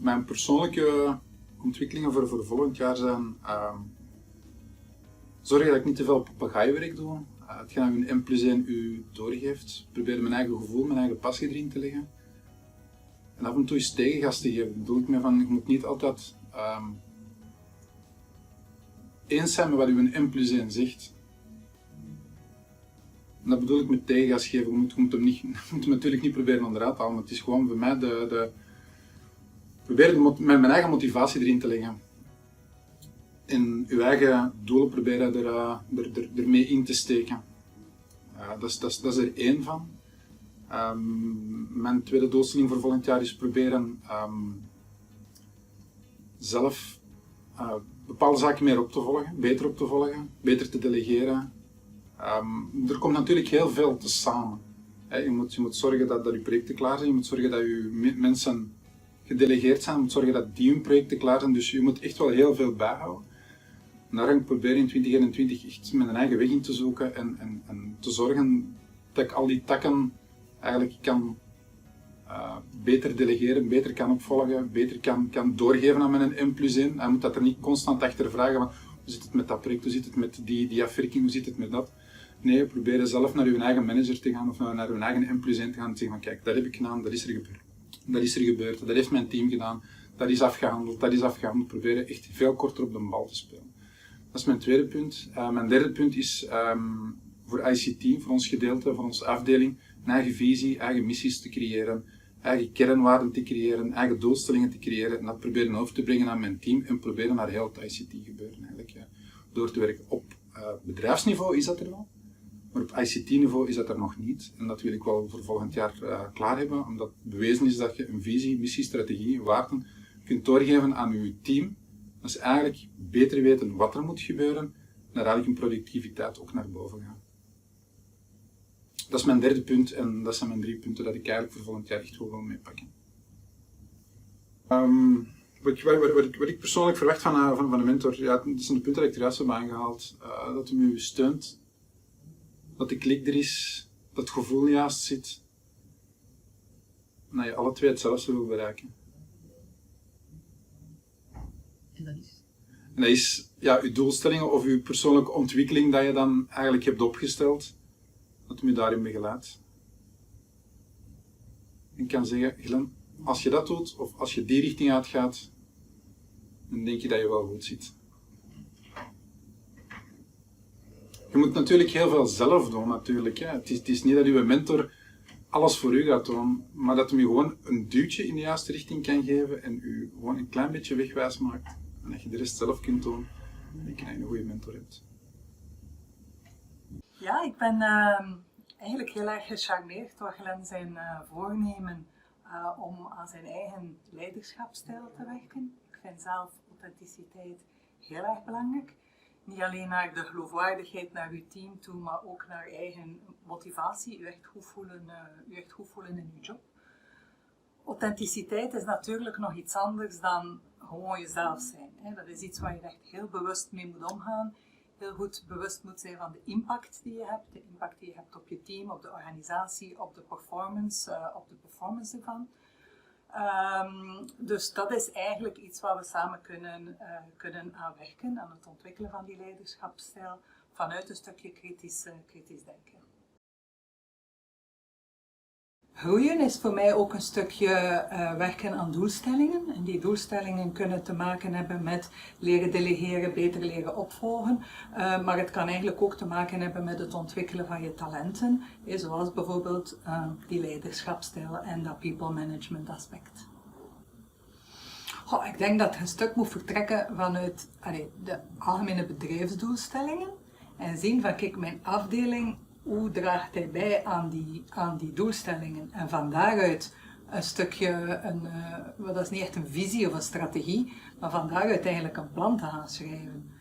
Mijn persoonlijke ontwikkelingen voor volgend jaar zijn zorgen dat ik niet te veel papegaaienwerk doe. Hetgeen dat een N+1 u doorgeeft. Probeer mijn eigen gevoel, mijn eigen passie erin te leggen. En af en toe eens tegengas te geven. Daar bedoel ik mee van, je moet niet altijd eens zijn met wat uw N+1 zegt. En dat bedoel ik met tegengas geven. Je moet hem natuurlijk niet proberen onderuit te halen, maar het is gewoon voor mij probeer mijn eigen motivatie erin te leggen. En uw eigen doelen proberen ermee in te steken. Dat is er één van. Mijn tweede doelstelling voor volgend jaar is proberen zelf bepaalde zaken meer op te volgen, beter te delegeren. Er komt natuurlijk heel veel te samen. Je moet zorgen dat je projecten klaar zijn, je moet zorgen dat je mensen gedelegeerd zijn, je moet zorgen dat die hun projecten klaar zijn, dus je moet echt wel heel veel bijhouden. En daar ga ik proberen in 2021 echt mijn eigen weg in te zoeken en te zorgen dat ik al die takken eigenlijk kan beter delegeren, beter kan opvolgen, beter kan doorgeven aan mijn N+1. Hij moet dat er niet constant achter vragen van hoe zit het met dat project, hoe zit het met die afwerking, hoe zit het met dat. Nee, probeer zelf naar uw eigen manager te gaan of naar uw eigen N+1 te gaan en te zeggen van kijk, dat heb ik gedaan, dat is er gebeurd, dat heeft mijn team gedaan, dat is afgehandeld. Proberen echt veel korter op de bal te spelen. Dat is mijn tweede punt. Mijn derde punt is voor ICT, voor ons gedeelte, voor onze afdeling, een eigen visie, eigen missies te creëren, eigen kernwaarden te creëren, eigen doelstellingen te creëren en dat proberen over te brengen aan mijn team en proberen naar heel het ICT gebeuren eigenlijk door te werken. Op bedrijfsniveau is dat er wel, maar op ICT-niveau is dat er nog niet. En dat wil ik wel voor volgend jaar klaar hebben, omdat bewezen is dat je een visie, missie, strategie, waarden kunt doorgeven aan je team. Dat ze eigenlijk beter weten wat er moet gebeuren en dat eigenlijk hun productiviteit ook naar boven gaat. Dat is mijn derde punt en dat zijn mijn 3 punten dat ik eigenlijk voor volgend jaar echt wel wil meepakken. Wat ik persoonlijk verwacht van een mentor, ja, dat zijn de punten die ik er juist heb aangehaald. Dat hij u steunt, dat de klik er is, dat het gevoel juist zit. En dat je alle twee hetzelfde wil bereiken. En dat is? En dat is ja, uw doelstellingen of uw persoonlijke ontwikkeling dat je dan eigenlijk hebt opgesteld, dat u daarin begeleidt. Ik kan zeggen, Glenn, als je dat doet, of als je die richting uitgaat, dan denk je dat je wel goed zit. Je moet natuurlijk heel veel zelf doen, natuurlijk. Hè. Het is niet dat uw mentor alles voor u gaat doen, maar dat hij u gewoon een duwtje in de juiste richting kan geven en u gewoon een klein beetje wegwijs maakt. En dat je de rest zelf kunt doen, dan denk je dat je een goede mentor hebt. Ja, ik ben eigenlijk heel erg gecharmeerd door Glenn zijn voornemen om aan zijn eigen leiderschapsstijl te werken. Ik vind zelf authenticiteit heel erg belangrijk. Niet alleen naar de geloofwaardigheid naar uw team toe, maar ook naar eigen motivatie, u echt goed voelen in uw job. Authenticiteit is natuurlijk nog iets anders dan gewoon jezelf zijn. Hè. Dat is iets waar je echt heel bewust mee moet omgaan. Heel goed bewust moet zijn van de impact die je hebt. De impact die je hebt op je team, op de organisatie, op de performance ervan. Dus dat is eigenlijk iets waar we samen kunnen aan werken, aan het ontwikkelen van die leiderschapsstijl, vanuit een stukje kritisch denken. Groeien is voor mij ook een stukje werken aan doelstellingen. En die doelstellingen kunnen te maken hebben met leren delegeren, beter leren opvolgen. Maar het kan eigenlijk ook te maken hebben met het ontwikkelen van je talenten. Zoals bijvoorbeeld die leiderschapsstijl en dat people management aspect. Ik denk dat je een stuk moet vertrekken vanuit de algemene bedrijfsdoelstellingen. En zien van kijk, mijn afdeling, hoe draagt hij bij aan die doelstellingen? En van daaruit een stukje, dat is niet echt een visie of een strategie, maar van daaruit eigenlijk een plan te gaan schrijven.